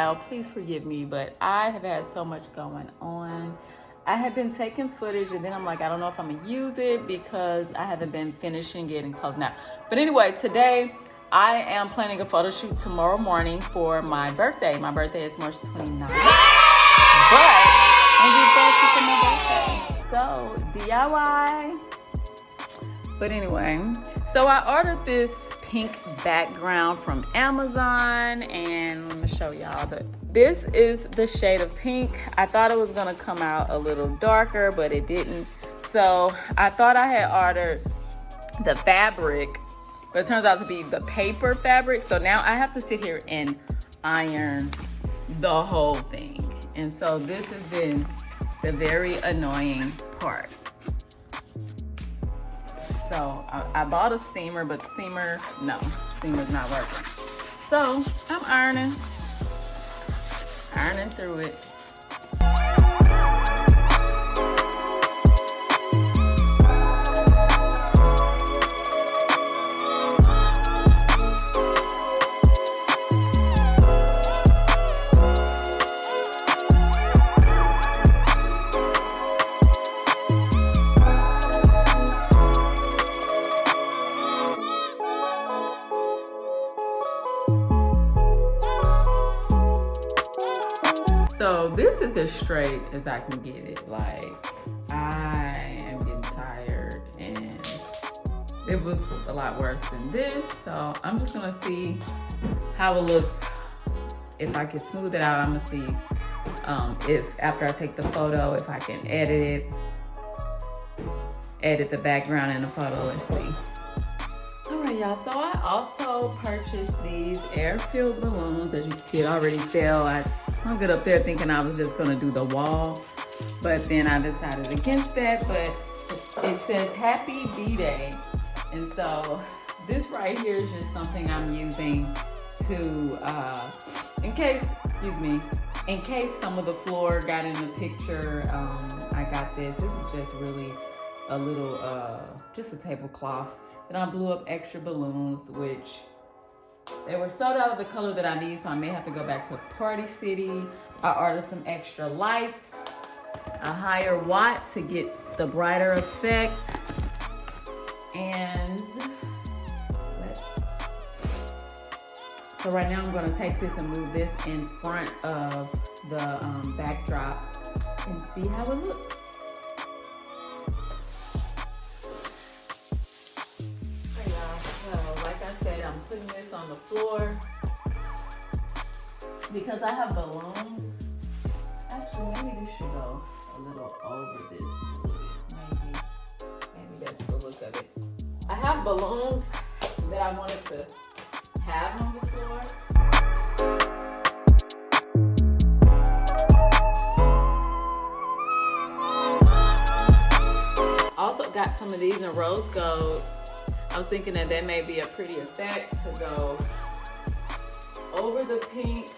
while. Please forgive me, but I have had so much going on. I have been taking footage and then I'm like, I don't know if I'm gonna use it because I haven't been finishing getting close now. But anyway, today I am planning a photo shoot tomorrow morning for my birthday. My birthday is March 29th. But I'm doing a photo shoot for my birthday. So DIY. But anyway, so I ordered this pink background from Amazon and let me show y'all that this is the shade of pink. I thought it was gonna come out a little darker, but it didn't. So I thought I had ordered the fabric, but it turns out to be the paper fabric. So now I have to sit here and iron the whole thing. And so this has been the very annoying part. So I bought a steamer, but the steamer's not working. So I'm ironing through it. So this is as straight as I can get it. Like, I am getting tired and it was a lot worse than this. So I'm just gonna see how it looks. If I can smooth it out, I'm gonna see if after I take the photo, if I can edit the background in the photo and see. All right, y'all, so I also purchased these air-filled balloons. As you can see, it already fell. I hung it up there thinking I was just gonna do the wall, but then I decided against that. But it says Happy B-Day. And so this right here is just something I'm using to, in case some of the floor got in the picture, I got this. This is just really a little, just a tablecloth. Then I blew up extra balloons, which they were sold out of the color that I need, so I may have to go back to Party City. I ordered some extra lights, a higher watt to get the brighter effect. And so right now I'm gonna take this and move this in front of the backdrop and see how it looks. I'm putting this on the floor because I have balloons. Actually, maybe this should go a little over this. Maybe that's the look of it. I have balloons that I wanted to have on the floor. Also got some of these in rose gold. I was thinking that may be a pretty effect to go over the pink,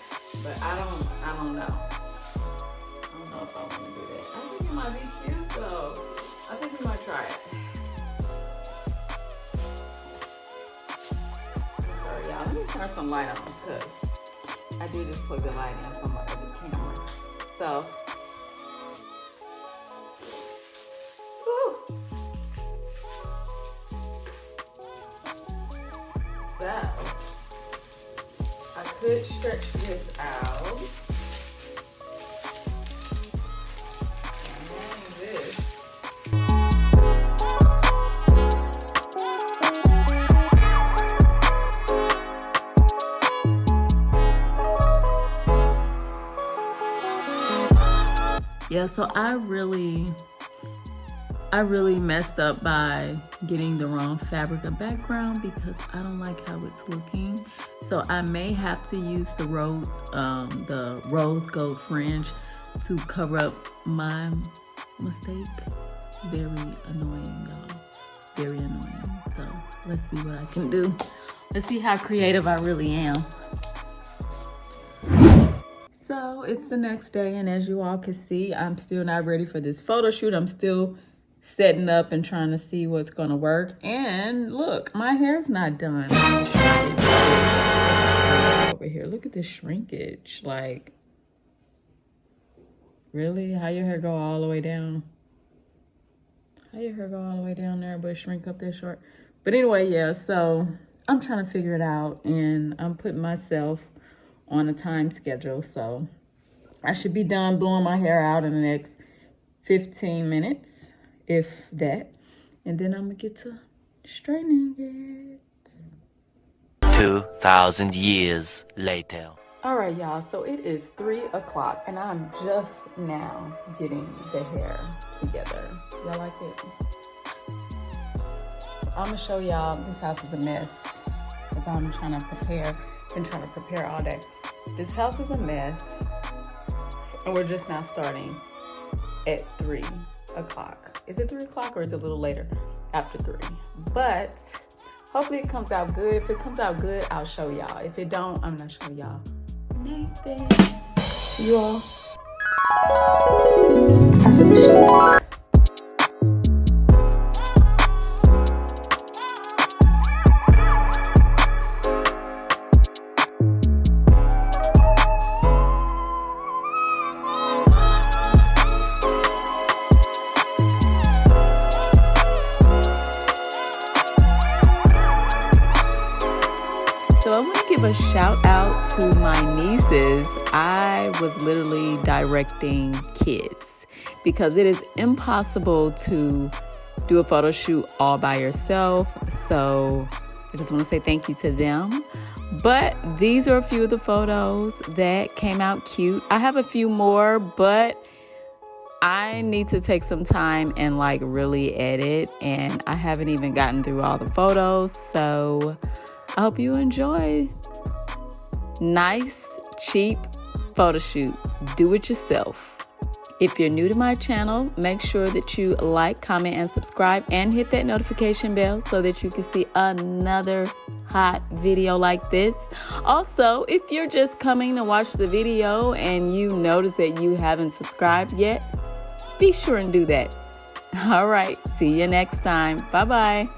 but I don't know. I don't know if I want to do that. I think it might be cute, so I think we might try it. Sorry, y'all. Let me turn some light on because I do just plug the light in from my other camera. So. So, I could stretch this out. And this. Yeah, so I really messed up by getting the wrong fabric or background because I don't like how it's looking. So I may have to use the rose gold fringe to cover up my mistake. It's very annoying, y'all. Very annoying. So let's see what I can do. Let's see how creative I really am. So it's the next day, and as you all can see, I'm still not ready for this photo shoot. I'm still setting up and trying to see what's gonna work. And look, my hair's not done. over here. Look at this shrinkage. Like, really? How your hair go all the way down? How your hair go all the way down there but shrink up that short? But anyway, yeah, so I'm trying to figure it out, and I'm putting myself on a time schedule. So I should be done blowing my hair out in the next 15 minutes, if that. And then I'm going to get to straightening it. 2,000 years later. All right, y'all. So it is 3 o'clock, and I'm just now getting the hair together. Y'all like it? I'm going to show y'all. This house is a mess because I'm trying to prepare. Been trying to prepare all day. This house is a mess, and we're just now starting at 3 o'clock. Is it 3 o'clock or is it a little later? After 3. But hopefully it comes out good. If it comes out good, I'll show y'all. If it don't, I'm not showing y'all anything. See you all after the shoot. So I want to give a shout out to my nieces. I was literally directing kids because it is impossible to do a photo shoot all by yourself. So I just want to say thank you to them. But these are a few of the photos that came out cute. I have a few more, but I need to take some time and like really edit, and I haven't even gotten through all the photos. So I hope you enjoy. Nice, cheap photo shoot. Do it yourself. If you're new to my channel, make sure that you like, comment, and subscribe, and hit that notification bell so that you can see another hot video like this. Also, if you're just coming to watch the video and you notice that you haven't subscribed yet, be sure and do that. All right, see you next time. Bye-bye.